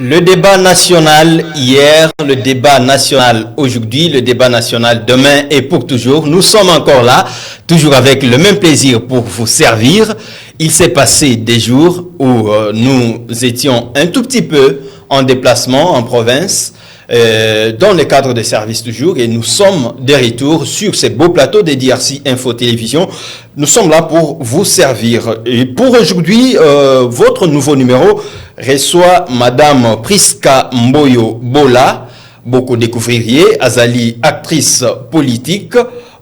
Le débat national hier, le débat national aujourd'hui, le débat national demain et pour toujours. Nous sommes encore là, toujours avec le même plaisir pour vous servir. Il s'est passé des jours où nous étions un tout petit peu en déplacement en province, dans le cadre des services toujours, et nous sommes de retour sur ces beaux plateaux des DRC Info Télévision. Nous sommes là pour vous servir. Et pour aujourd'hui, votre nouveau numéro reçoit Madame Priska Mboyo Bola, beaucoup découvririez, Azali, actrice politique,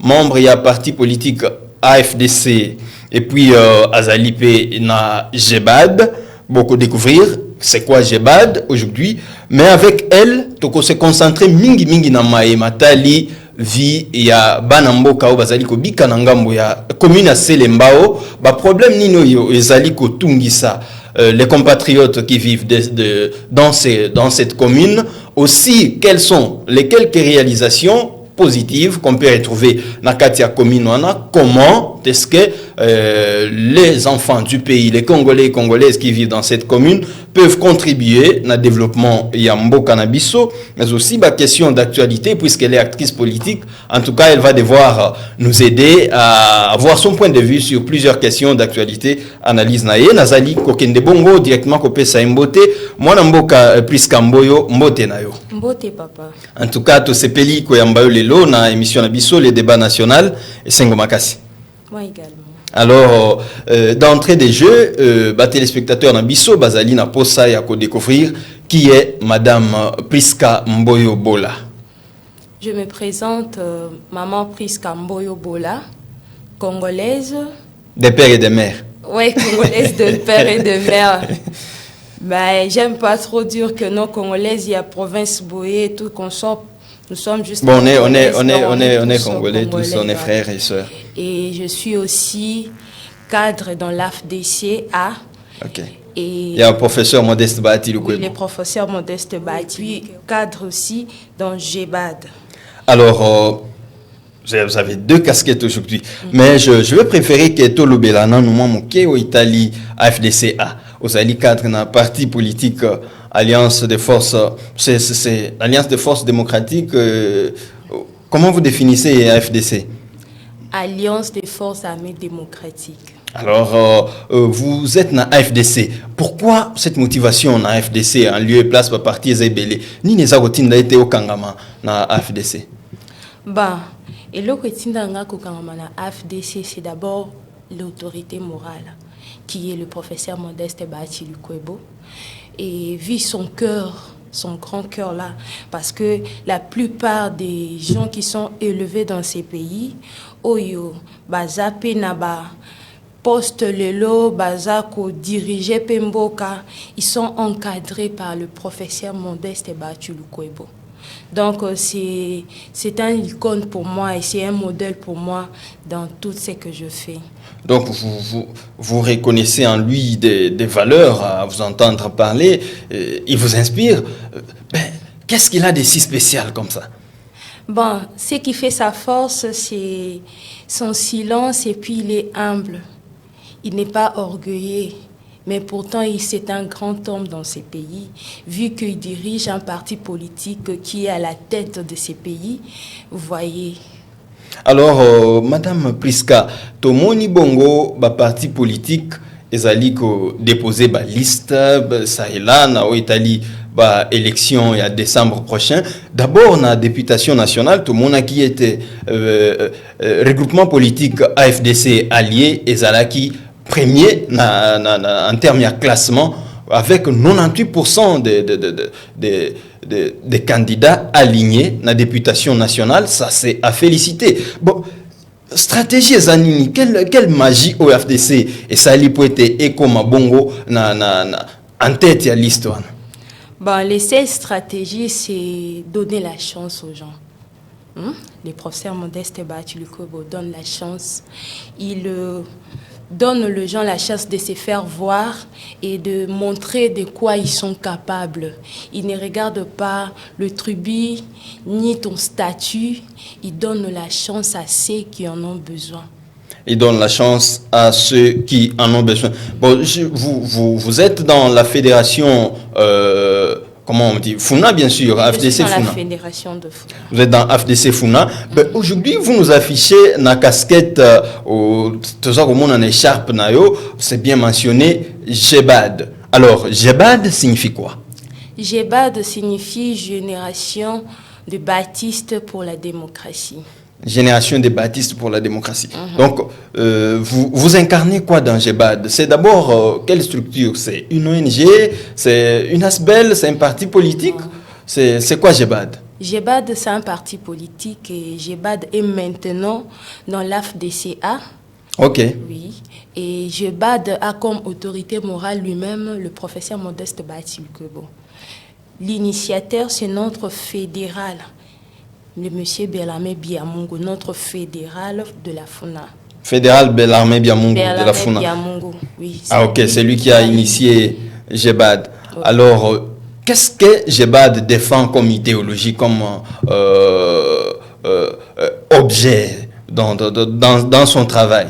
membre et parti politique AFDC, et puis Azali P na Jebad, beaucoup découvrir. C'est quoi Jebad aujourd'hui? Mais avec elle, toko se concentrer mingi na matali vi ya banamboka o bazali ko bika na ngambo ya commune à Selembao, ba problème nino yo ezali ko tungisa les compatriotes qui vivent dans cette commune. Aussi, quelles sont les quelques réalisations positives qu'on peut retrouver dans Katia commune? Comment est-ce que les enfants du pays, les Congolais et Congolaises qui vivent dans cette commune peuvent contribuer au développement Yambo Cannabiso, mais aussi la question d'actualité, puisqu'elle est actrice politique. En tout cas, elle va devoir nous aider à avoir son point de vue sur plusieurs questions d'actualité. Analyse nae Nazali Kokende Bongo directement kopé sa mbote mwana mboka Priska Mboyo mbote nayo mbote papa. En tout cas, to sepeli ko yambayo lelo na émission na biso les débats national et sengo makasi. Moi également. Alors, d'entrée des jeux, téléspectateurs Nabiso, Bazali na posa ya ko découvrir qui est Madame Priska Mboyo Bola. Je me présente, Maman Priska Mboyo Bola, congolaise. De père et de mère. Oui, congolaise de père et de mère. Ben, j'aime pas trop dire que non, congolaise, il y a province Boé, tout qu'on sort. Nous sommes juste. Bon, on est congolais, tous, on est frères et sœurs. Et je suis aussi cadre dans l'AFDC A. Ok. Et il y a un professeur Modeste Bahati. Oui, le professeur Modeste Bahati. Puis cadre aussi dans GEBAD. Alors, vous avez deux casquettes aujourd'hui. Mais je vais préférer que tout le Belana nous manque au Italie AFDC A. Aux alliés cadres dans un parti politique. Alliance des forces, c'est l'Alliance des forces démocratiques. Comment vous définissez AFDC? Alliance des forces armées démocratiques. Alors, vous êtes dans AFDC. Pourquoi cette motivation dans AFDC en lieu et place par parti Zébélé? Ni les routines été au Kangama dans AFDC. Bah, et le routine dans AFDC, c'est d'abord l'autorité morale, qui est le professeur Modeste Bahati Lukwebo. Et vit son cœur, son grand cœur là, parce que la plupart des gens qui sont élevés dans ces pays, oyo, baza penaba, poste lelo, baza ko dirigé pemboka, ils sont encadrés par le professeur Modeste Bahati Lukwebo. Donc c'est un icône pour moi et c'est un modèle pour moi dans tout ce que je fais. Donc vous reconnaissez en lui des valeurs à vous entendre parler, il vous inspire. Qu'est-ce qu'il a de si spécial comme ça? Bon, ce qui fait sa force, c'est son silence et puis il est humble. Il n'est pas orgueilleux. Mais pourtant, c'est un grand homme dans ces pays, vu qu'il dirige un parti politique qui est à la tête de ces pays. Vous voyez. Alors, Madame Priska, Tomoni Bongo, parti politique, ezali ko déposer ba liste, ça est là, na Italie, élection il y a décembre prochain. D'abord, na députation nationale, tout le monde qui était regroupement politique AFDC allié, ezalaki premier en termes de classement avec 98% des candidats alignés dans la députation nationale. Ça, c'est à féliciter. Bon, stratégie Zanini, quelle magie au FDC et ça li poete et comme bongo en tête à l'histoire. Bon, les 16 stratégies, c'est donner la chance aux gens. Les professeurs Modeste Bahati Lukwebo donnent la chance. Il donne aux gens la chance de se faire voir et de montrer de quoi ils sont capables. Ils ne regardent pas le tribut ni ton statut. Ils donnent la chance à ceux qui en ont besoin. Ils donnent la chance à ceux qui en ont besoin. Bon, vous êtes dans la fédération comment on dit, Funa, bien sûr, Je suis FDC dans la Funa. fédération de Funa. Vous êtes dans FDC Funa. Ben, aujourd'hui, vous nous affichez la casquette, tout ça, comme on en écharpe, c'est bien mentionné, GEBAD. Alors, GEBAD signifie quoi? GEBAD signifie Génération de Baptistes pour la démocratie. Génération des baptistes pour la démocratie. Donc, vous incarnez quoi dans GEBAD? C'est d'abord, quelle structure? C'est une ONG? C'est une ASBEL? C'est un parti politique? C'est quoi GEBAD? GEBAD, c'est un parti politique et GEBAD est maintenant dans l'AFDCA. Ok. Oui. Et GEBAD a comme autorité morale lui-même le professeur Modeste Batil-Kwebo. L'initiateur, c'est notre fédéral, le monsieur Bellarmé Biamungu, notre fédéral de la FUNA. Fédéral Bellarmé Biamungu de la FUNA. Biamungu, oui. Ah ok, c'est lui qui a initié GEBAD. Oui. Alors, qu'est-ce que GEBAD défend comme idéologie, comme objet dans son travail?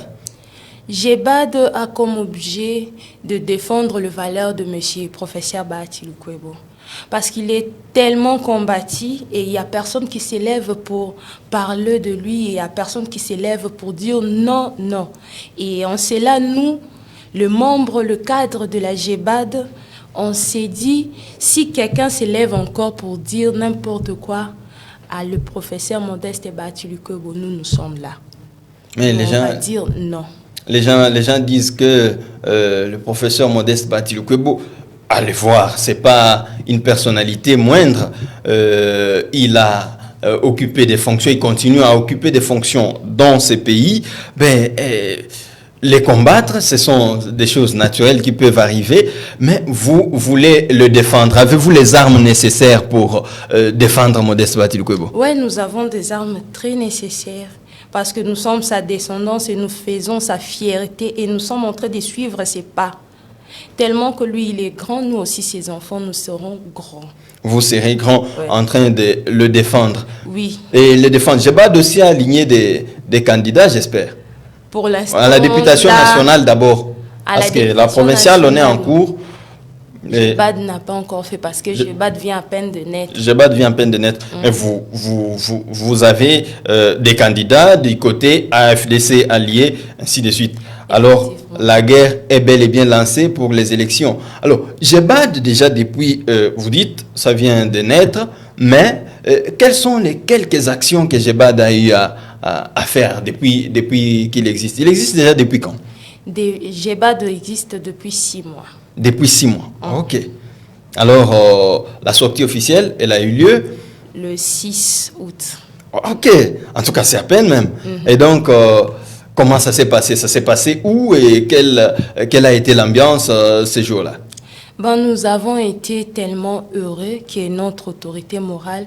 GEBAD a comme objet de défendre les valeurs de monsieur professeur Batil-Kwebo. Parce qu'il est tellement combattu et il n'y a personne qui s'élève pour parler de lui et il n'y a personne qui s'élève pour dire non, non. Et en cela, nous, le membre, le cadre de la GEBAD, on s'est dit, si quelqu'un s'élève encore pour dire n'importe quoi à le professeur Modeste Batil-Kwebo, nous sommes là. Mais les on gens... va dire non. Les gens disent que le professeur Modeste Batil-Kwebo, allez voir, c'est pas une personnalité moindre. Il a occupé des fonctions, il continue à occuper des fonctions dans ces pays. Ben, les combattre, ce sont des choses naturelles qui peuvent arriver, mais vous voulez le défendre. Avez-vous les armes nécessaires pour défendre Modeste Batil-Kwebo? Oui, nous avons des armes très nécessaires. Parce que nous sommes sa descendance et nous faisons sa fierté et nous sommes en train de suivre ses pas. Tellement que lui, il est grand, nous aussi, ses enfants, nous serons grands. Vous serez grand en train de le défendre. Oui. Et le défendre. GEBAD aussi aligné des candidats, j'espère. Pour l'instant. À la députation nationale d'abord. Parce que la provinciale, on est en cours. GEBAD n'a pas encore fait parce que GEBAD vient à peine de naître. GEBAD vient à peine de naître. Mais vous avez des candidats du côté AFDC alliés, ainsi de suite. Alors, la guerre est bel et bien lancée pour les élections. Alors, GEBAD, déjà depuis, vous dites, ça vient de naître, mais quelles sont les quelques actions que GEBAD a eu à faire depuis qu'il existe? Il existe déjà depuis quand? GEBAD existe depuis 6 mois. Depuis 6 mois. Ok. Alors, la sortie officielle, elle a eu lieu le 6 août. Ok. En tout cas, c'est à peine même. Et donc, comment ça s'est passé? Ça s'est passé où et quelle a été l'ambiance ces jours-là? Ben, nous avons été tellement heureux que notre autorité morale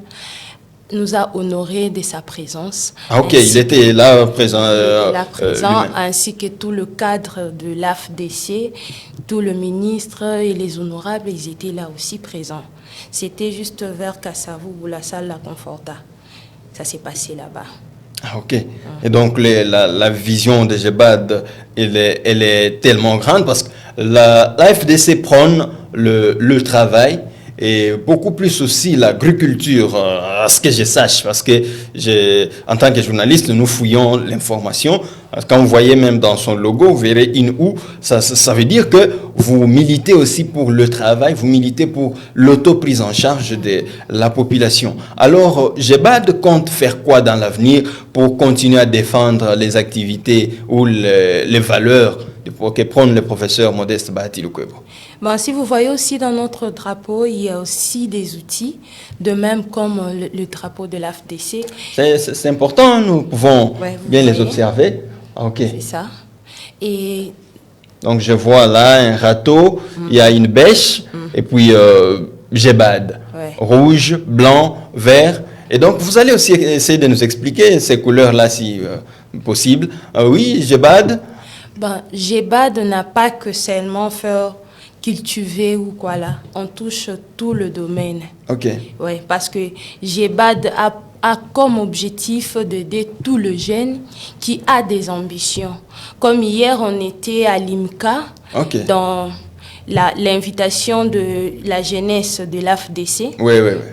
nous a honorés de sa présence. Ah ok, il était là présent. Ainsi que tout le cadre de l'AFDC, tout le ministre et les honorables, ils étaient là aussi présents. C'était juste vers Kassavou où la salle la conforta. Ça s'est passé là-bas. Ah ok. Et donc la vision de GEBAD, elle est tellement grande parce que la FDC prône le travail et beaucoup plus aussi l'agriculture, à ce que je sache, parce que en tant que journaliste, nous fouillons l'information. Quand vous voyez même dans son logo, vous verrez INU, ça veut dire que vous militez aussi pour le travail, vous militez pour l'auto-prise en charge de la population. Alors, GEBAD compte faire quoi dans l'avenir pour continuer à défendre les activités ou les valeurs que prône le professeur Modeste Batil-Kwebo? Bon, si vous voyez aussi dans notre drapeau, il y a aussi des outils, de même comme le drapeau de l'AFDC. C'est important, nous pouvons bien les observer. Ok. C'est ça. Et donc je vois là un râteau, il y a une bêche, et puis GEBAD. Rouge, blanc, vert. Et donc vous allez aussi essayer de nous expliquer ces couleurs-là si possible. Oui, GEBAD. Ben, GEBAD n'a pas que seulement faire cultiver ou quoi là. On touche tout le domaine. Ok. Oui, parce que GEBAD a comme objectif d'aider tout le jeune qui a des ambitions. Comme hier, on était à l'IMCA, l'invitation de la jeunesse de l'AFDC,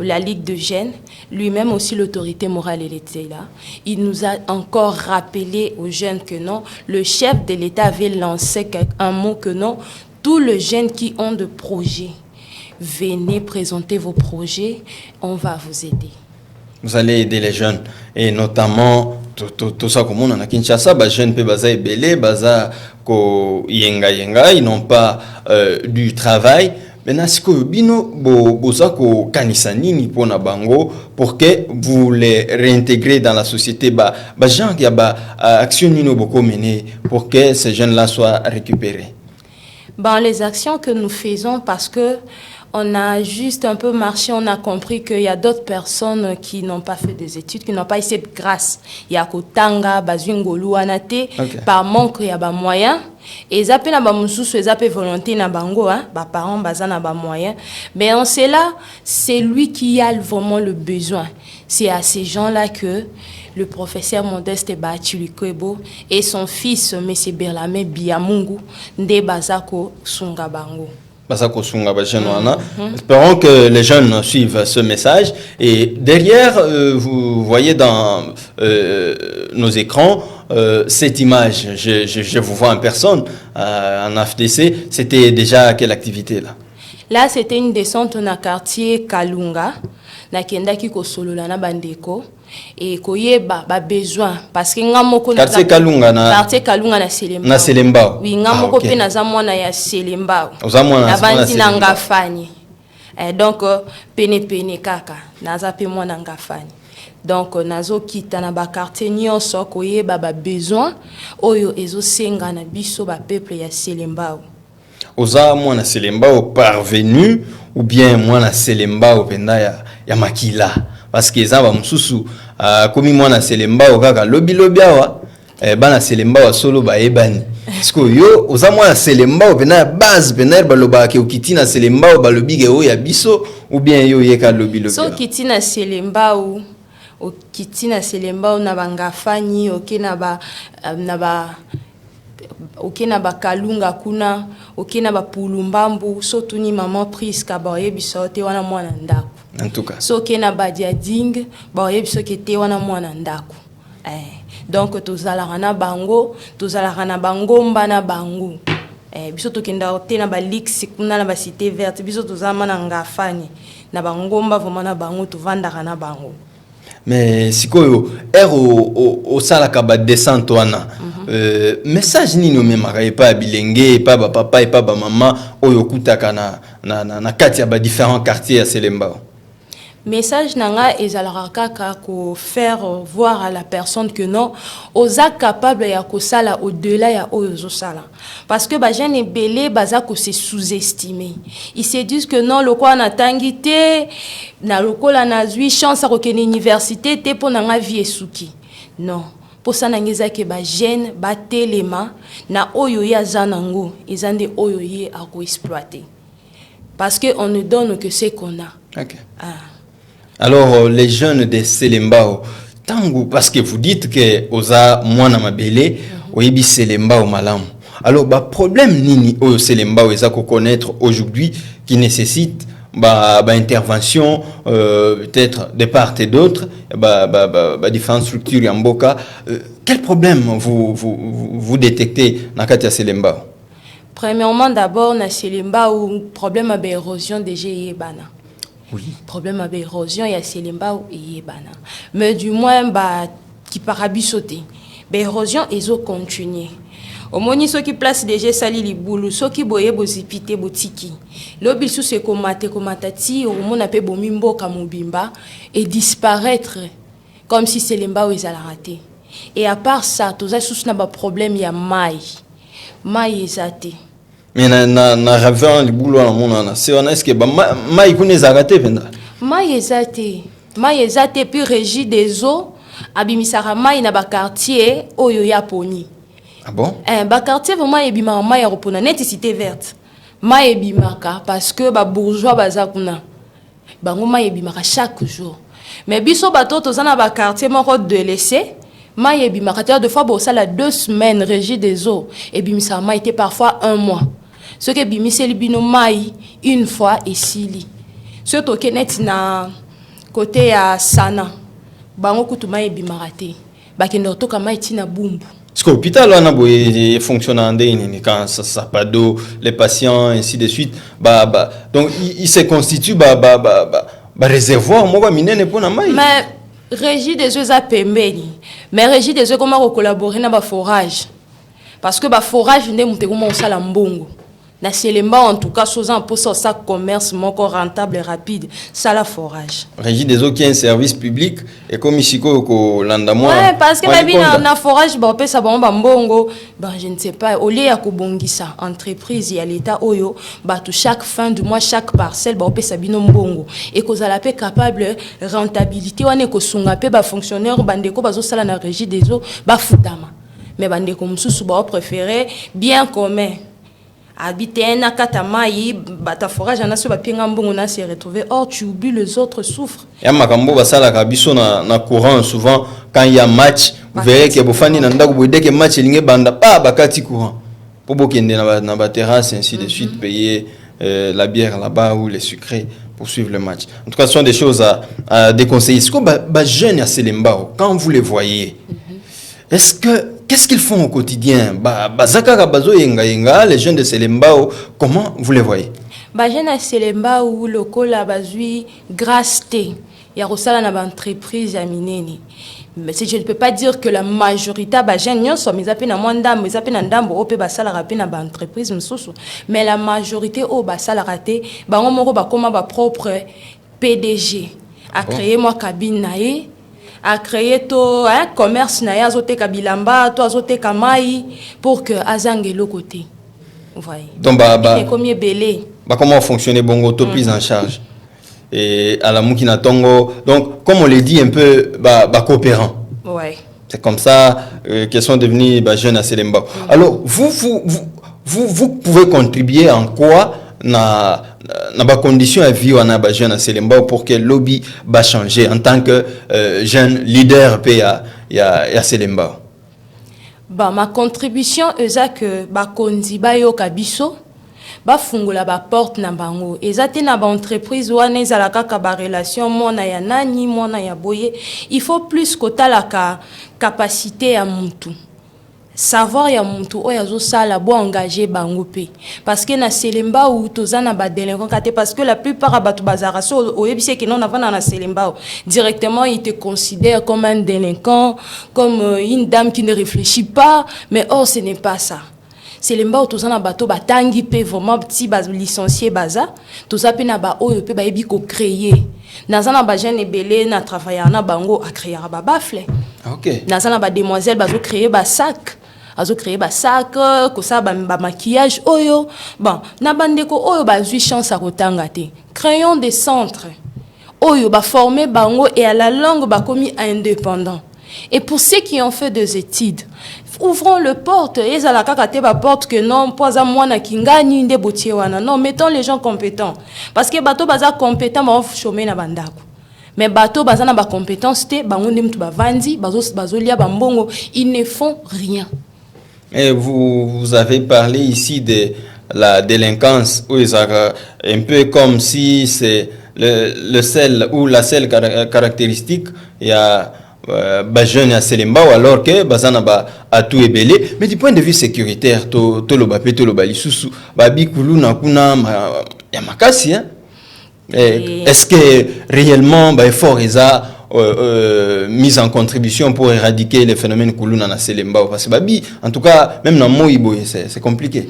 la Ligue de jeunes, lui-même aussi l'autorité morale, elle était là. Il nous a encore rappelé aux jeunes que non, le chef de l'État avait lancé un mot que non, tous les jeunes qui ont de projets, venez présenter vos projets, on va vous aider. Vous allez aider les jeunes, et notamment tout ça comme on a Kinshasa, les jeunes peuvent baza belé, baza ko yenga, ils n'ont pas du travail. Maintenant, est-ce que bino boza ko kanisa nini pona bango pour que vous les réintégrez dans la société, gens qui a action nino boko mené pour que ces jeunes-là soient récupérés? Les actions que nous faisons, parce que on a juste un peu marché, on a compris qu'il y a d'autres personnes qui n'ont pas fait des études, qui n'ont pas essayé de grâce. Il y a Kotanga, Bazwingolu, Anate, par manque, il y a des moyens. Et ça peut être mususu, ça peut volonté na bango, parents bazana ba moyens. Mais on sait là, c'est lui qui a vraiment le besoin. C'est à ces gens-là que le professeur Modeste Bachilukwebo et son fils M. Berlame Biamungu nde bazako sunga bango. Espérons que les jeunes suivent ce message. Et derrière, vous voyez dans nos écrans cette image. Je vous vois en personne en AFDC. C'était déjà quelle activité là? Là, c'était une descente dans le quartier Kalunga. Na kendaki ko solola na bandeko et koyeba ba besoin parce que ngamoko na quartier Kalunga na Selembao oui ngamoko pe na zamwana ya Selembao na na ngafani donc pene kaka naza pe mwana ngafani donc nazo kita na ba quartier nyonso koyeba ba besoin oyo ezo senga na biso ba peuple ya Selembao. Oza mwana Selembao parvenu ou bien mwana Selembao penda ya makila parce que za ba mususu komi mwana Selembao kaka lobi awa bana Selembao solo ba ebani parce que yo oza mwana Selembao penda ya base penda ba loba ke okitina Selembao ba lobi ke o ya biso ou bien yo yeka lobi so kitina Selembao okitina Selembao na bangafani okena ba okena ba Kalunga kuna okena ba Pulumbambu so tuni maman prise ka ba yebiso te wana mwana ndako en tout cas so okena ba Diading ba yebiso ke te wana mwana ndako donc tozala na bango mbana bango biso tokenda te na ba Lix kuna na ba Cité Verte biso tozama na ngafani na bangomba vraiment na bango tovandaka na bango. Mais sikoyo au salaka ba descente wana message nini omemaka epa bilenge epa ba papa epa ba mama oyo kutaka na kati ya ba différents quartiers ya Selembao? Message nanga ezalaka kaka ko faire voir à la personne que non oza capable ya ko sala au-delà ya oyo sala parce que ba jeune belé baza ko se sous-estimer. Ils se disent que non lokwa na tangité na lokola na zui chance ko kene université te pona nga vie suki. Non. Pour ça nangeza ke ba jeune ba telema na oyo ya zanango ezande oyo ye a ko exploiter. Parce que on ne donne que ce qu'on a. OK. Alors, les jeunes de Selembao, tangu, parce que vous dites que oza mwana mabele, oyebi Selembao malamu. Alors, problème nini au Selembao eza ko connaître aujourd'hui qui nécessite intervention peut-être de part et d'autre, différentes structures yamboka. Quel problème vous détectez dans kati Selembao? Premièrement, d'abord, na Selembao, problème d'érosion déjà yebana. Oui. Problème avec érosion il y a Selembao et yebana. Mais du moins qui parabisoté. Érosion ezo continuer. Au moni ceux qui place déjà sali li boulou, ceux qui boye bozipité botiki. Lobi sous se komatati au mon appel bomimbo kamubimba et disparaître comme si Selembao ezala raté. Et à part ça, tous les sous na ba problème ya mai ezate. Mais na ravin li boulou na mona c'est on est-ce que mai kune zagate penda mai ezate puis régie des eaux abimisara mai na ba quartier oyo ya poni. Ah bon? Ba quartier vraiment ebima mai ya repona net Cité Verte mai ebimaka parce que ba bourgeois bazakuna bango mai ebimaka chaque jour mais biso bato tozana ba quartier moko de laisser mai ebimaka de fois bo sala 2 semaines régie des eaux ebimisa mai était parfois 1 mois. Ce que bimiseli bino mai une fois et sili. Surtout que net na côté à Sana. Bango kutuma e bimarate. Bakendo to kama itina bumbu. Parce que l'hôpital on a beau fonctionner en déni quand ça pas d'eau, les patients ainsi de suite. Donc il se constitue réservoir moi minene pour na mai. Mais Régie des eaux à pembeni. Mais Régie des eaux comment collaborer na ba forage. Parce que ba forage ne monte comment on sala mbongo. Na Selemba en tout cas faisant pour ça commerce moko rentable et rapide, ça la forage. Régie des eaux qui est un service public et comme ici ko landa moi. Ouais, parce que même na forage ba pe ça ba mbongo, je ne sais pas, au lieu ya ko bongisa entreprise ya l'état oyo, tout chaque fin du mois chaque parcelle ba pe ça bino mbongo et ko za la pe capable rentabilité wane ko sunga pe ba fonctionnaire bandeko bazo sala na régie des eaux ba futama. Mais bandeko mususu ba préférer bien commun. Habiter na katamai bata forage na so ba pinga mbongo na se retrouver or tu oublies les autres souffrent. Ya makambo basala ka biso na courant souvent quand il y a match vous verrez que bofani na ndako boide que match linge banda bakati courant pour bokende na ba terrasse ainsi de suite payer la bière là-bas ou les sucrés pour suivre le match. En tout cas ce sont des choses à déconseiller. Est-ce que ba jeunes à Selembao quand vous les voyez est-ce que qu'est-ce qu'ils font au quotidien? Les jeunes de Selembao, comment vous les voyez? Les jeunes de Selembao, le col a bazui grâce té. Il y a aussi une entreprise à Mineni. Mais je ne peux pas dire que la majorité des jeunes sont mis à peine à moins d'âme, mis à peine à d'âme, au pays basal rapide dans l'entreprise, mais la majorité au basal raté, on m'a comme ma propre PDG a créé moi cabine naïe. A créé to commerce na yazote kabilamba to azote kamai pour que azange le côté. Vous voyez. Donc combien belé. Comment fonctionner bongo to prise en charge et à la Mukina Tongo. Donc comme on l'a dit un peu coopérant. Ouais. C'est comme ça qu'ils sont devenus jeunes à Selembao. Alors vous pouvez contribuer en quoi na condition à vivre na jeune à Selembao pour que le lobby va changer en tant que jeune leader à Selembao. Ma contribution est que kondi ba yo kabiso ba fungula ba porte na bango ezate na ba entreprise wana ezala kaka ba relation mona ya nani mona ya boye il faut plus kotala ka capacité ya muntu. Savoir ya muntu oyazo sala bo engager bango pe parce que na Selembao tozana ba délinquant kate parce que la plupart abatu bazara so oyebise que non avant na Selembao directement ils te considèrent comme un délinquant comme une dame qui ne réfléchit pas mais or ce n'est pas ça. Selembao tozana bato batangi pe vraiment petit bas licencié baza toza pe na ba oyo pe ba yebi ko créer nazana ba jeune ebele na travailler na bango a créer ba bafle. OK. Nazana ba demoiselle bazo créer ba sac azo créer ba sac ko sa ba maquillage oyo bon na bandeko oyo ba zui chance à kotanga te créons des centres oyo ba former bango et à la longue ba commis indépendant et pour ceux qui ont fait des études ouvrons le porte et za la kakate ba porte que non poza mwana kingani nde botié wana non mettons les gens compétents parce que bato baza compétent ba chômer na bandako. Mais bateau bazana ba compétence te bango ndem tu ba vandi bazo lia ba mbongo ils ne font rien. Et vous avez parlé ici de la délinquance où un peu comme si c'est le seul ou la seule caractéristique il y a jeune à Selembao alors que bazana ba a tout ebelé mais du point de vue sécuritaire to lo bapé to lo bali susu ba bikulu na kuna ya makasi hein. Est-ce que réellement effort mise en contribution pour éradiquer les phénomènes Koulouna na Selembao parce que en tout cas même dans Moïbo c'est compliqué.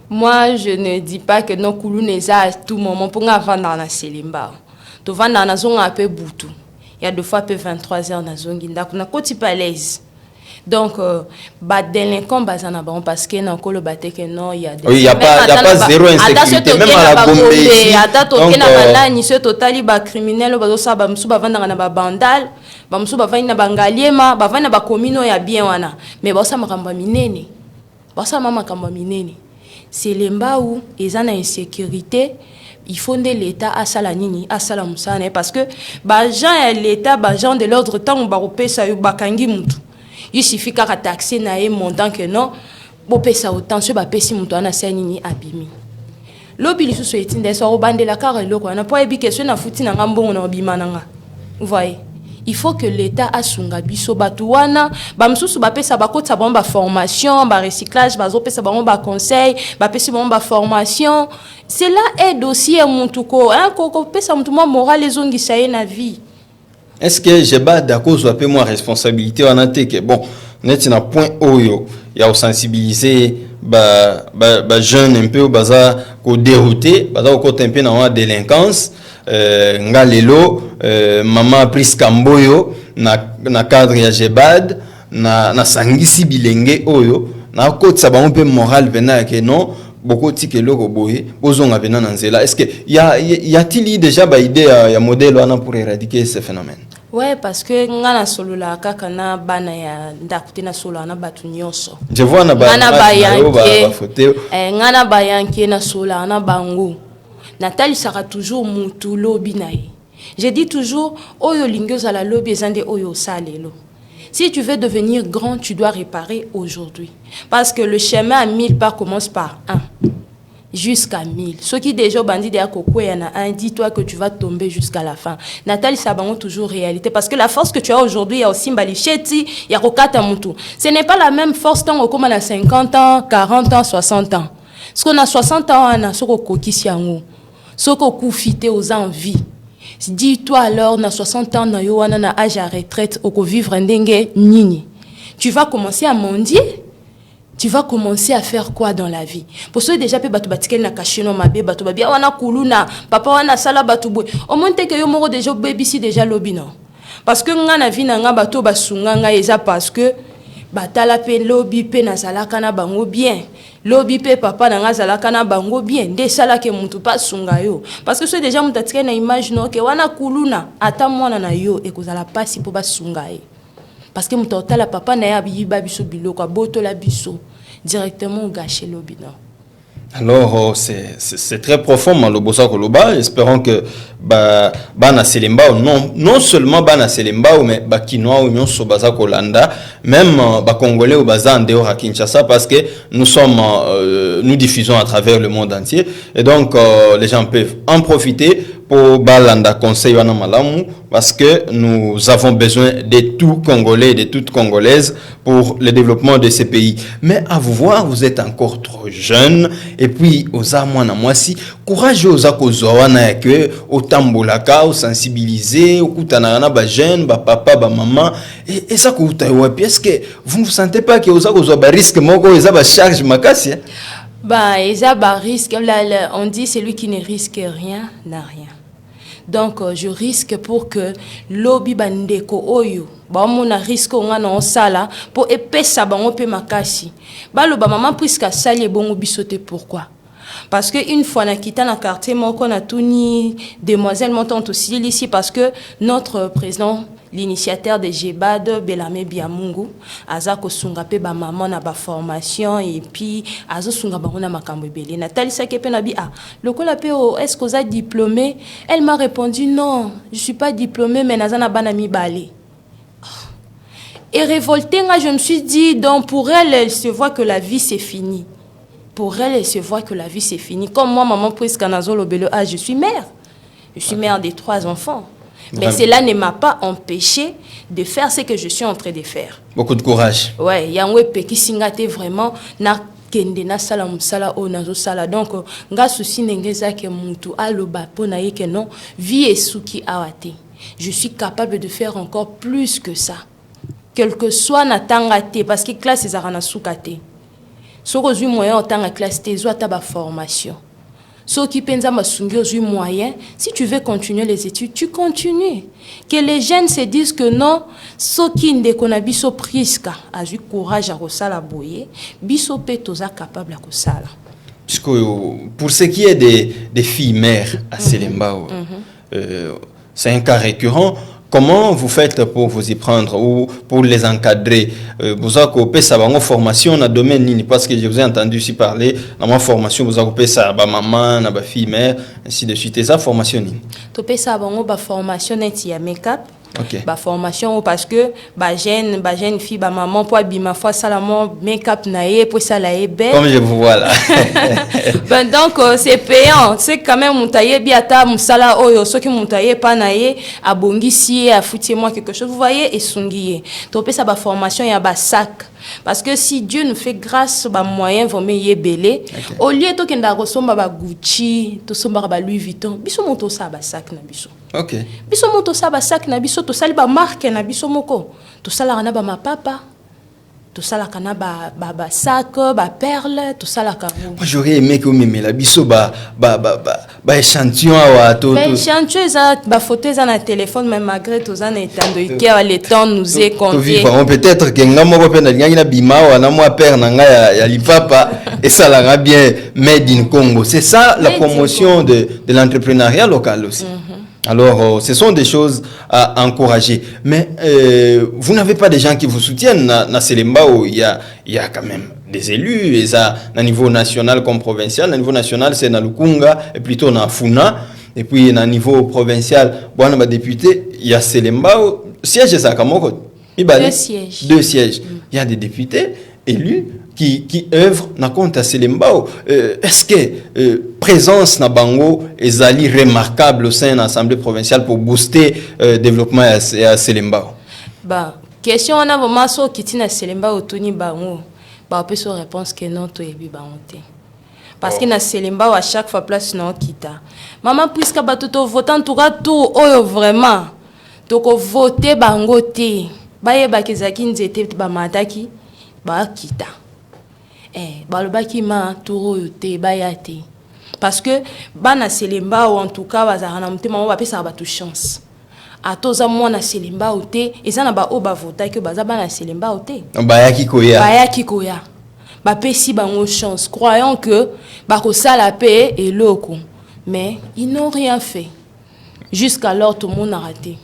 Moi je ne dis pas que non Koulouna est à tout moment pour vendre na Selembao. To vendre na zone un peu boutou. Il y a deux fois peu 23h na zone nda kuna koti palaise. Donc délinquant bazana bon parce que na ko le baté que non il y a des il y a pas zéro insécurité même à la Gombe ici donc na banani ce totali ba criminel bazo sa ba musu ba vanda na ba bandal ba musu ba vanda ba ngaliema ba vanda ba komino ya bien wana mais ba sa makamba minene ba sa mama makamba minene Selembao ezana insécurité. Il faut que l'État a ça la nini, a ça la musane parce que gens et l'État, gens de l'ordre temps on va repérer ça bakangi mutu. Il suffit qu'à taxer na montant que non bopesa autant so bapesi mutu ana senini abimi lobi lisusu etinde so obandela kare loko na po ebike so na futi na ngambongo na obima nanga. Vous voyez, il faut que l'État asunga biso batuwana ba msusu bapesa bakota bomba formation ba recyclage bazopesa bomba conseil bapesa bomba formation. Cela aide aussi mutu ko hein ko pesa mutu moral ezongisa ye na vie. Est-ce que j'ai pas d'accord soit peu moins responsabilité on a que bon net na point oyo ya sensibiliser ba jeune un peu baza ko dérouter baza ko un peu na délinquance ngalelo mama pris kamboyo na cadre ya Jebad na sangisi bilenge oyo na kotsa ba un peu moral vena que non beaucoup tike loko boye bozonga vena na nzela. Est-ce que y a-t-il déjà ba idée ya modèle wana pour éradiquer ce phénomène? Ouais, parce que ngana solo la kaka na bana ya ndakuti na solo na batu nyonso. Je vois na ba ngana bayanke na solo na bango. Nathalie sera toujours mutu lobi nae. Je dis toujours oyo lingyoza la lobi ezande oyo salelo. Si tu veux devenir grand, tu dois réparer aujourd'hui. Parce que le chemin à 1000 pas commence par 1. Jusqu'à 1000. Ceux qui déjà bandit de Akokouéana, dis-toi que tu vas tomber jusqu'à la fin. Nathalie Sabango toujours réalité. Parce que la force que tu as aujourd'hui, il y a aussi Mbalicheti, il y a Rokata Moutou. Ce n'est pas la même force tant comme on a 50 ans, 40 ans, 60 ans. Parce qu'on a 60 ans, on a ce qu'on kisiango. Ce qu'on koufité aux envies. Dis-toi alors, on a 60 ans, on a un âge à retraite, on vivre un dengue nini. Tu vas commencer à mendier. Tu vas commencer à faire quoi dans la vie? Pour ceux déjà pe batu batikel na kashino mabe batu babia wana kuluna papa wana sala batu boy. Au moins te que yo moro déjà baby si déjà lobino. Parce que nga na vie na nga batu basunga nga eza parce que batala pe lobi pe na salaka na bango bien. Lobi pe papa na nga salaka na bango bien. De sala ke muntu pa sunga yo. Parce que ceux déjà mutatika na image no ke wana kuluna ata mwana na yo ekozala pasi po basunga ye. Parce que mon total la papa n'a pas biso biloko boto la biso directement gâché l'obino. Alors c'est très profond malobosa koloba. Espérons que bana selemba non seulement bana selemba mais bakinois ou nyonso baza kolanda même congolais ou baza en dehors à Kinshasa parce que nous diffusons à travers le monde entier et donc les gens peuvent en profiter pour balanda conseil wana malamu parce que nous avons besoin de tout Congolais, de toutes Congolaises pour le développement de ces pays. Mais à vous voir, vous êtes encore trop jeune et puis aux amwana mwasi courageux aux akozoana que au tambolaka, au sensibiliser, au kutanana ba jeune, ba papa, ba maman et ça kuta wapi est-ce que vous ne vous sentez pas que aux akozo ba risque moko eza ba charge makasi? Bah, eza ba risque on dit celui qui ne risque rien n'a rien. Donc je risque pour que lobby bandeko oyo ba mona risque nga na osala pour epesa bango pe makasi balo ba maman puisque sali bongo bisote. Pourquoi? Parce que une fois na kita na quartier moko na tuni demoiselle montante aussi ici parce que notre président l'initiateur de Jebad Belame Biamungu azako sunga pe ba maman na ba formation et puis azo sunga bango na makambo belé Nathalie Sakepe na bi lokola pe est-ce que vous êtes diplômé? Elle m'a répondu non, je suis pas diplômée mais nazana bana mi balé. Et révoltée, je me suis dit donc pour elle, elle se voit que la vie c'est fini. Pour elle, elle se voit que la vie c'est fini. Comme moi maman puisque nazolo belo je suis mère. Je suis mère des 3 enfants. Mais cela ne m'a pas empêché de faire ce que je suis en train de faire. Beaucoup de courage. Ouais, yangwe peki singate vraiment na kende na sala musala o nazo sala donc nga souci nengeza ke muntu aloba pona yeke non vie esuki awate. Je suis capable de faire encore plus que ça. Quel que soit na tangate parce que classe ezarana sukate. Soko zui moyen en tanga classe tezo ata ba formation. Ceux qui pensent à ma moyen, si tu veux continuer les études, tu continues. Que les jeunes se disent que non, ceux qui ne connaissent pas biso priska, a eu courage à rosala boye, biso petoza capable à rosala. Puisque pour ce qui est des filles mères à Selembao, c'est un cas récurrent. Comment vous faites pour vous y prendre ou pour les encadrer? Vous avez coupé ça dans formation dans le domaine nini parce que je vous ai entendu ici parler dans ma formation vous avez coupé ça ba maman na ba fille mère ainsi de suite et ça formation nini? Topé ça dans ba formation net ya make-up Okay. Ba formation parce que ba jeune fille ba maman pour bima fois salamon make-up naé pour ça la belle. Comme je vous vois là. Ben donc c'est payant, c'est quand même montaye biata musala oyo soki montaye pa naé abongisi a fouti moi quelque chose vous voyez et sungiye. To pe ça ba formation ya ba sac. Parce que si Dieu nous fait grâce, bah moyen vont me yébélé. Au lieu de kenda resomba ba Gucci, to somba ba Louis Vuitton, biso moto sa ba sac na biso. OK. Biso moto sa ba sac na biso, to sali ba marque na biso moko. To sala na ba ma papa. To sala kana ba sac, ba perle, to sala ka. Moi j'aurais aimé que me la biso ba échantillon wa to. Ba échantillon ça ba photo ça na téléphone mais malgré tout ça n'étant de que le temps nous est compté. Peut-être que ngamo ko pena ngina bima wa na moi père na nga ya lipapa et ça la bien made in Congo. C'est ça la promotion de l'entrepreneuriat local aussi. Alors, ce sont des choses à encourager. Mais vous n'avez pas des gens qui vous soutiennent. Dans Selemba, il y a quand même des élus, et ça, à niveau national comme provincial. À niveau national, c'est dans Lukunga, et plutôt dans Funa. Et puis, à niveau provincial, bon, on a député, il y a Selemba, siège et ça, Deux sièges. Deux sièges. Il y a des députés élus qui œuvrent dans compte à Selembao. Est-ce que présence na bango est remarquable au sein de l'Assemblée provinciale pour booster le développement à Selembao? Bah, question on a vraiment so qui na Selembao Tony bango. Bah, on peut se réponse que non to ebi bango. Parce que na Selembao à chaque fois place non kita. Maman puisque batoto votant tout tout oyo vraiment. Donc voter bango te. Ba yeba kezaki nzete ba mataki ba kita. Balobaki ma turo yote bayate parce que bana Selemba ou en tout cas bazana mutema ba pesa ba tout chance atoza mwana Selemba ote ezana ba oba vota que baza bana Selemba ote bayaki koya ba pesi bango chance croyant que ba ko sala paix et loko mais ils n'ont rien fait jusqu'alors tout le monde a raté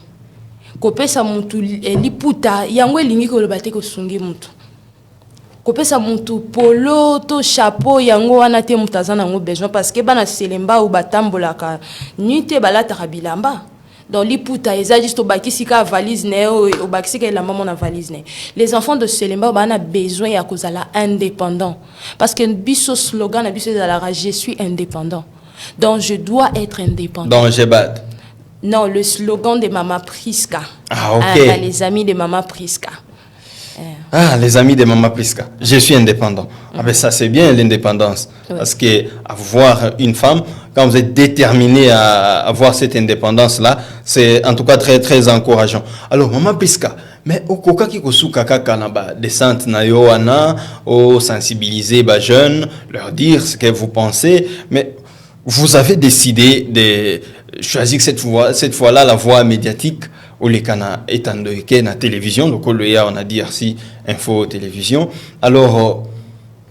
ko pesa mutu liputa yango elingi ko lobate ko sungi mutu kopesa mutu polo to chapeau yango wana te mutazana ngo besoin parce que bana Selemba ou batambolaka nuité balata bilamba dans liputa eza juste au bakisika valise ne au bakisika la maman na valise ne les enfants de Selemba bana besoin ya kozala indépendant parce que biso slogan na biso la je suis indépendant donc je dois être indépendant donc j'ai bat. Non, le slogan de Mama Priska. Ah OK. Les amis de Mama Priska. Ah, les amis de Mama Priska, je suis indépendant. Ah ben ça c'est bien l'indépendance. Oui. Parce que avoir une femme, quand vous êtes déterminé à avoir cette indépendance-là, c'est en tout cas très très encourageant. Alors Mama Priska, mais au coca qui kosuka kaka na ba descente na yo ana, au sensibiliser ba jeunes, leur dire ce que vous pensez, mais vous avez décidé de choisir cette fois-là la voie médiatique. Ou les canaux étant donné la télévision, donc on a dit RC Info Télévision. Alors,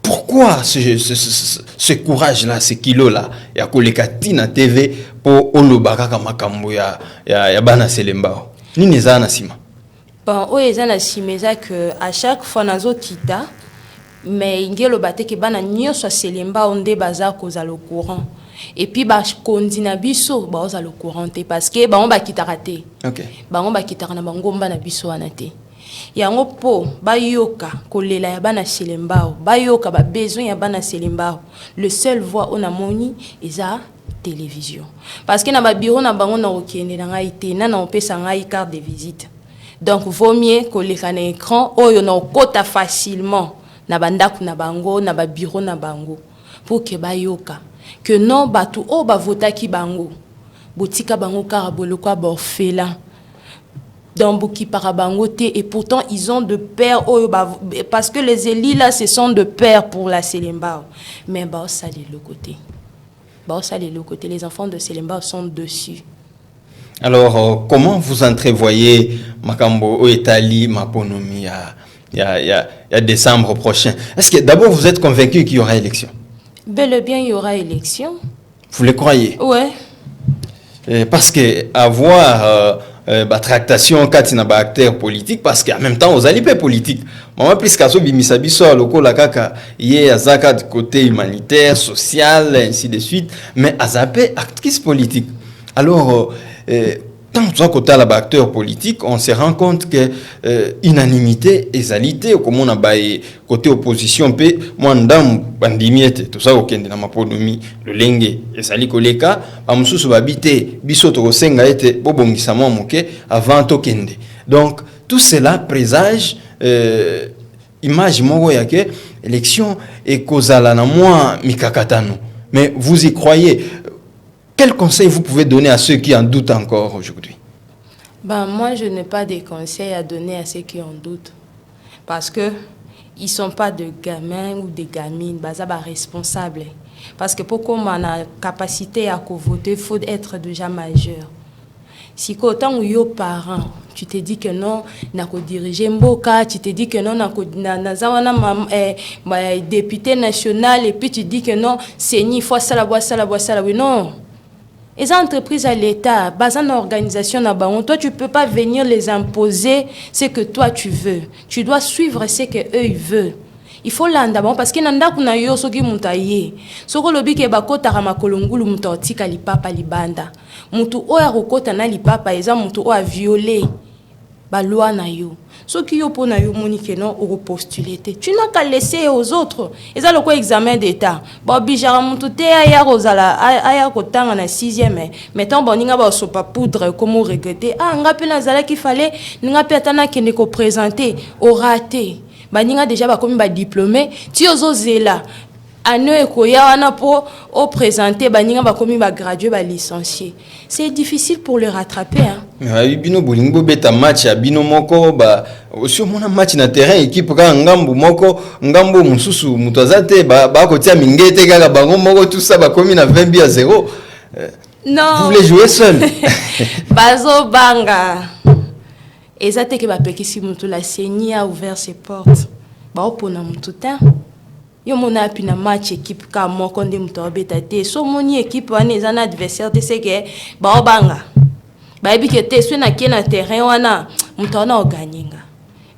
pourquoi ce courage-là, ce kilo-là, il y a les katina TV pour Olobaka Kamakambo ya Bana Selembao? Ni neza na sima. Bon, oeza na simeza que à chaque fois nazo kita, mais ingelo bate ke bana nyoso Selembao nde baza koza le courant. Et puis bah kondina biso bah oza le courant parce que bah on ba kitarate. OK. Bah on ba kitara na bangomba na biso anate. Yango po ba yoka kolela ya bana Selembao, ba yoka ba besoin ya bana Selembao. Le seul voix on a moni eza télévision. Parce que na ba bureau na bango na okende na ngai te na on pesa ngai carte de visite. Donc vaut mieux koleka na écran oyo na okota facilement na bandaku na bango na ba bureau na bango pour que ba yoka que non batu o ba votaki bango botika bango karaboloko borfela dans Boki Parabangote et pourtant ils ont de père parce que les élus là ce sont de père pour la Selembao mais bah ça le côté les enfants de Selembao sont dessus. Alors comment vous entrevoyez Makambo Etali Maponomi il y a décembre prochain? Est-ce que d'abord vous êtes convaincu qu'il y aura élection? Bel et bien, il y aura élection. Vous le croyez? Ouais. Parce que avoir tractation quand il y a un acteur politique, parce qu'en même temps, aux alliés politiques, moi plus qu'à ce bimisabiso loko la kaka yé azaka du côté humanitaire, social, ainsi de suite, mais azapé actrice politique. Alors tant que côté là acteur politique, on se rend compte que unanimité égalité comme on a baé côté opposition pe moi ndam bandimiete tout ça okende na mapodomi le lenge ezali koleka ba mususu babité biso to senga ete bobongisa mo moke avant tokende. Donc tout cela présage image moko ya que élection et kozala na moi mikakatano. Mais vous y croyez? Quel conseil vous pouvez donner à ceux qui en doutent encore aujourd'hui? Ben, moi, je n'ai pas de conseils à donner à ceux qui en doutent. Parce qu'ils ne sont pas de gamins ou de gamines, ils sont responsables. Parce que pour qu'on ait la capacité à voter, il faut être déjà majeur. Si autant où yo parents, tu te dis que non, n'a qu'à diriger Mboka, tu te dis que non, n'a qu'à député national, et puis tu dis que non, c'est ni fois ça la bois, oui, non. Les entreprises à l'État, basées en organisation, toi, tu ne peux pas venir les imposer ce que toi tu veux. Tu dois suivre ce qu'eux ils veulent. Il faut l'andabon parce qu'il y a des gens qui sont taillés. Ce que le bique bako tarama kolongulu mutautika li papa li banda. Mutu oya rokota na li papa eza mutu oya violé ba loi na yo. Ce qui yo pour na yo monique non au postuler. Tu n'as qu'à laisser aux autres. Eza le quoi examen d'état. Ba bijara mutu te aya rozala aya kotanga na 6e mais tant boninga ba sopa poudre comme regretter. Ah ngapi na zala qu'il fallait ngapi atana kene ko présenter au raté. Baninga déjà ba comme ba diplômé ti ozo zela ano ekoya wana po au présenter baninga ba comme ba gradué ba licencié. C'est difficile pour le rattraper hein. Mais bino bolingo beta match ya bino moko ba aussi mona match na terrain équipe ka ngambu moko ngambu mususu mutazate ba ko tia mingete kaka bango moko tout ça ba comme na 20 buts à 0. Non. Vous voulez jouer seul? Bazo banga. Et ça te que ba pekisi mutu la CENI a ouvert ses portes. Ba opona mutu ta. Yo mona api na match équipe ka moko nde mutu obeta te. So moni équipe wana eza na adversaire te c'est que ba obanga. Ba ebi ke te so na ke na terrain wana mutu wana oganyenga.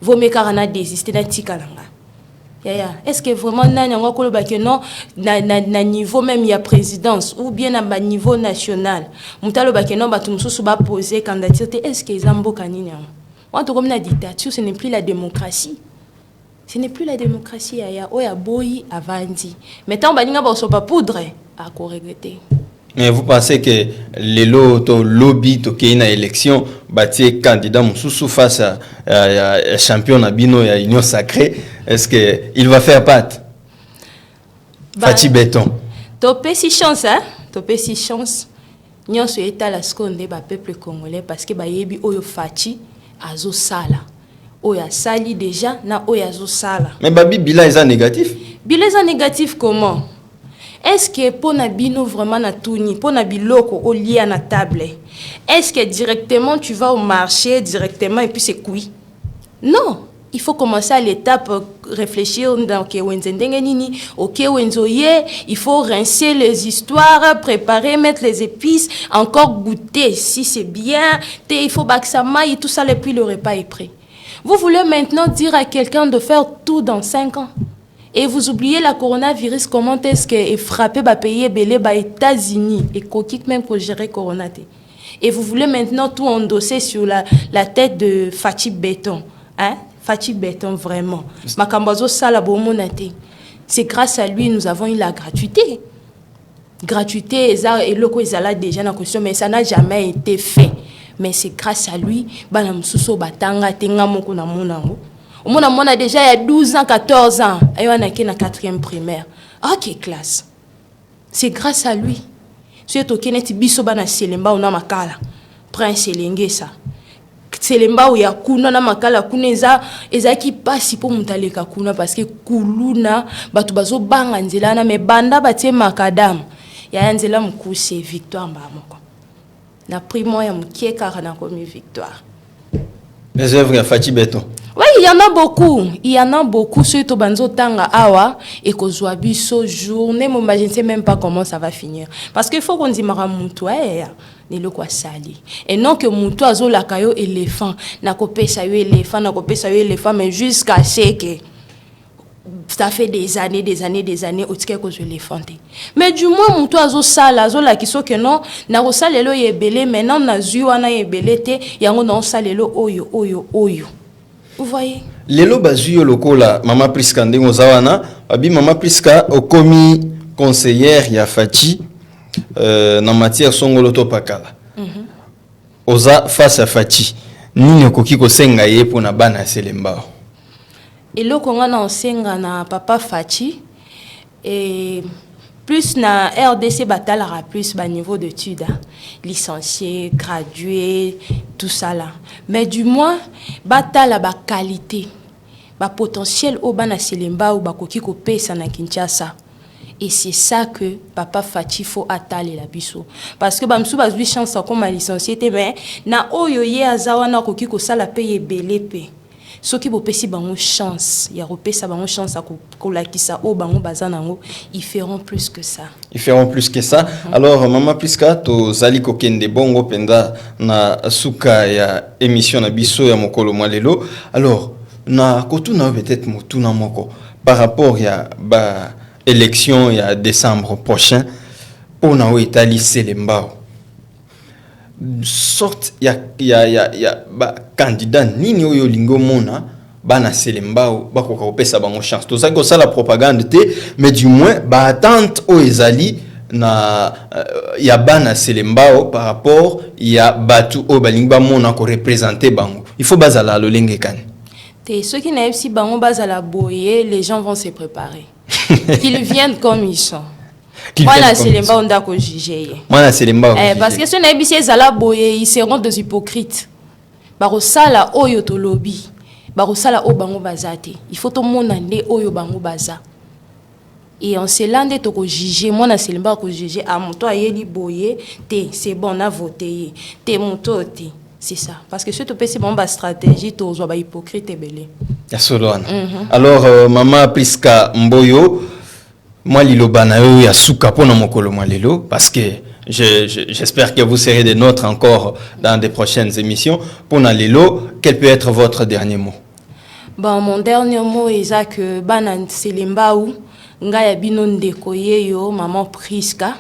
Vaut mieux kana désister na tikalanga. Est-ce que vraiment nani ngo koloba ke non na niveau même ya présidence ou bien na niveau national. Mutu aloba ke non ba tumususu ba poser candidature est-ce que ezamboka nini yango? Comme la dictature, ce n'est plus la démocratie. Ce n'est plus la démocratie. Il y a oya boyi avandi. Maintenant, baninga ba so pas poudre à ko regretter. Mais vous pensez que les lobby to na élection bâti candidat mususu face à champion Nabino et à Union Sacrée, est-ce que il va faire patte? Fati Béton. Topé si chance hein? Topé si chance. Nyon so état la seconde ba peuple congolais parce que ba yebi oyo Fati azo sala oya sali déjà na oya azo sala. Mais babi bilan est négatif. Bilan est négatif comment? Est-ce que pour na bino vraiment na touni pour na biloko au lié à na table? Est-ce que directement tu vas au marché directement et puis c'est cuit? Non, il faut commencer à l'étape réfléchir dans que nini OK wenzoye, il faut rincer les histoires, préparer, mettre les épices, encore goûter si c'est bien, il faut baksama et tout ça et puis le repas est prêt. Vous voulez maintenant dire à quelqu'un de faire tout dans 5 ans et vous oubliez la coronavirus, comment est-ce que est frappé ba pays belé ba États-Unis et coquique même pour gérer corona. Et vous voulez maintenant tout endosser sur la tête de Fati Béton, hein? Fati Béton vraiment. Makambazo sala bomonate. C'est grâce à lui nous avons eu la gratuité. Gratuité et le kozala déjà na question mais ça n'a jamais été fait. Mais c'est grâce à lui bana mususo batanga tenga moko na monango. On a déjà il y a 12 ans, 14 ans. Et on a qui na 4e primaire. OK classe. C'est grâce à lui. C'est au Kenneth biso bana selemba ona makala. Prince Elenge ça. Selemba ou ya kuna na makala kuna eza ki pasi po mutaleka kuna parce que kuluna batu bazo banga nzela na me banda batie makadam. Ya nzela mukuse victoire mbamoko. Na primo ya mukieka kana komi victoire. Les œuvres à Fati Béton. Oui, il y en a beaucoup. Il y en a beaucoup. Surtout Banzo Tanga Awa et Kozwabiso journée. Moi, je ne sais même pas comment ça va finir. Parce qu'il faut qu'on dise Maramuto, ni le quoi sali. Et non que Moutou azo la kayo éléphant. Na kopé sa yo éléphant, mais jusqu'à ce que ça fait des années, au ticket que je l'ai fondé. Mais du moins, mon toit, sala, zola qui sont que non, na rosalelo y est belé, maintenant na zuana y est belé, te, yango na rosalelo oyo. Vous voyez? Lelo bazuyo lokola, Mama Priska ndengo zawana, abi Mama Priska okomi conseillère ya Fachi, na matière songolo to pakala. Oza face à Fachi, nini okoki kosenga ye pona bana selembao? Et là, quand on enseigne na papa Fachi, et plus na RDC batalara plus bas niveau d'études, licencié, gradué, tout ça là. Mais du moins, batala ba qualité, ba potentiel au bana selemba ou ba koki ko pesa na Kinshasa. Et c'est ça que papa Fachi faut attaler la biso. Parce que bamsou ba zui chance comme licencié mais na oyo ye azawana koki ko sala paye belé pe. Ceux qui ont bango chance, il y a repesa bango chance à kolakisa o bango bazanango, ils feront plus que ça. Ils feront plus que ça. Alors Mama Priska to zali kokende bongo penda na suka ya émission na biso ya mokolo mwalelo. Alors na kotuna peut-être motuna moko par rapport ya ba élection ya décembre prochain pour na Itali selembao. Sorte ya ba candidat nini oyo lingo mona bana selembao bakoka kopesa bango chance to ça ko ça la propagande te mais du moins ba attente o ezali na ya bana selembao par rapport ya batu o balingba mona ko représenter bango il faut bazala lo lenge kan te ceux qui n'aiment si bango bazala boyer les gens vont se préparer qu'ils viennent comme ils sont. Voilà, c'est les gens qui ont jugé. Parce que si on a dit que ils seront des hypocrites. Barosala oyo to lobby. Barosala o bango bazate. Il faut tout le monde ande oyo bango baza. Et on se lande to ko juger. Moi na selemba ko juger. Ah mon toi yeli boye. Te c'est bon on a voté. Te mon toi te. C'est ça. Parce que si tu peux c'est bon ba stratégie to zo ba hypocrite et belé. Ya solona. Alors Mama Priska Mboyo. Moi, l'ilobana ya souka pona mokolo mwalelo parce que j'espère que vous serez des nôtres encore dans des prochaines émissions. Pona lelo, quel peut être votre dernier mot? Bon, mon dernier mot est que bana selembaou nga ya bino ndeko yeyo maman Priska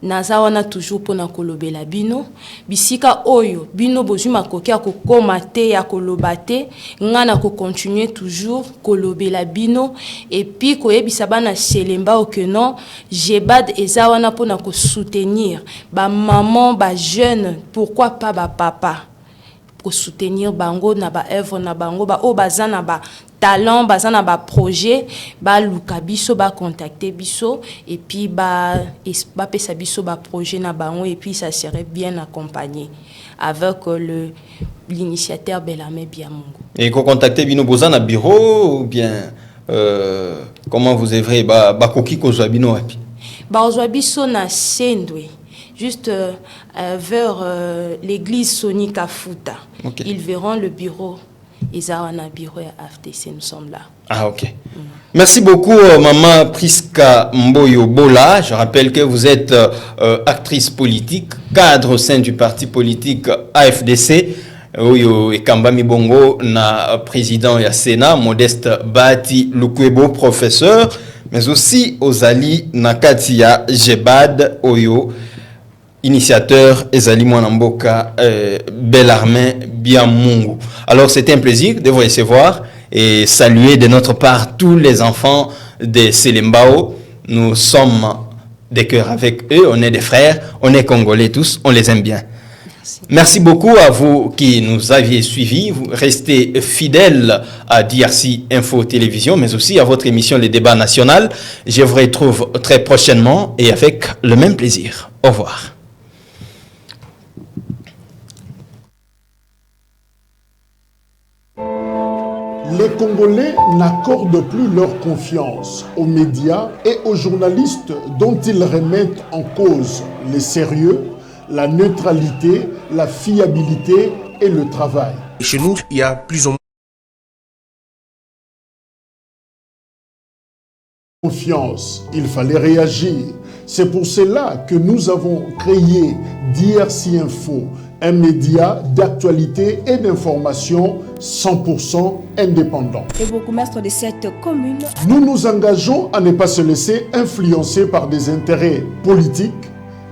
naza wana toujours pona kolobela bino bisika oyo bino bozuma kokia ko komate ya kolobate ngana ko continuer toujours kolobela bino et puis ko yebisa bana selemba o que non Jebad eza wana pona ko soutenir ba maman ba jeune pourquoi pas ba papa pour soutenir bango na ba œuvre na bango ba o bazana ba talent bazana ba projet ba luka biso ba contacter biso et puis ba pesa biso ba projet na bango et puis ça serait bien accompagné avec l'initiateur Bellarmé Biamungu. Et qu'on contacter bino bozana bureau ou bien comment vous œuvrez ba koki ko zwa bino wapi? Ba zwa biso na Sendwe juste vers l'église Sony Kafuta. Okay. Ils verront le bureau. Ils ont un bureau à FDC, nous sommes là. Ah, ok. Merci beaucoup, Maman Priska Mboyo Bola. Je rappelle que vous êtes actrice politique, cadre au sein du parti politique AFDC. Oyo et Kambami Bongo, na président ya Sénat, Modeste Bati Lukwebo, professeur, mais aussi Ozali Nakatia Jebad Oyo, initiateur Ezali Mwanamboka Bellarmé Biamungu. Alors c'est un plaisir de vous recevoir et saluer de notre part tous les enfants de Selembao. Nous sommes des cœurs avec eux, on est des frères, on est congolais tous, on les aime bien. Merci beaucoup à vous qui nous aviez suivis. Vous restez fidèles à DRC Info Télévision, mais aussi à votre émission Les Débats Nationaux. Je vous retrouve très prochainement et avec le même plaisir. Au revoir. Les Congolais n'accordent plus leur confiance aux médias et aux journalistes dont ils remettent en cause le sérieux, la neutralité, la fiabilité et le travail. Chez nous, il y a plus ou moins confiance. Il fallait réagir. C'est pour cela que nous avons créé DRC Info, un média d'actualité et d'information 100% indépendants. Le bourgmestre de cette commune. Nous nous engageons à ne pas se laisser influencer par des intérêts politiques,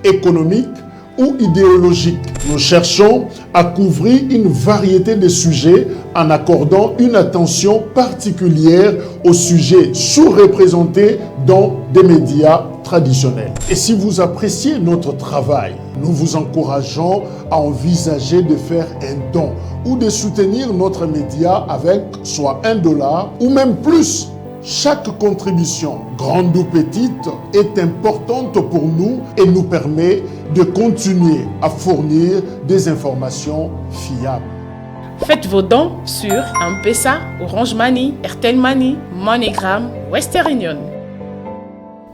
économiques ou idéologiques. Nous cherchons à couvrir une variété de sujets en accordant une attention particulière aux sujets sous-représentés dans des médias traditionnels. Et si vous appréciez notre travail, nous vous encourageons à envisager de faire un don ou de soutenir notre média avec soit $1 ou même plus. Chaque contribution, grande ou petite, est importante pour nous et nous permet de continuer à fournir des informations fiables. Faites vos dons sur M-Pesa, Orange Money, Airtel Money, MoneyGram, Western Union.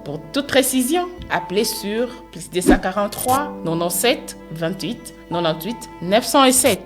Pour toute précision, appelez sur +243 97 28 98 907.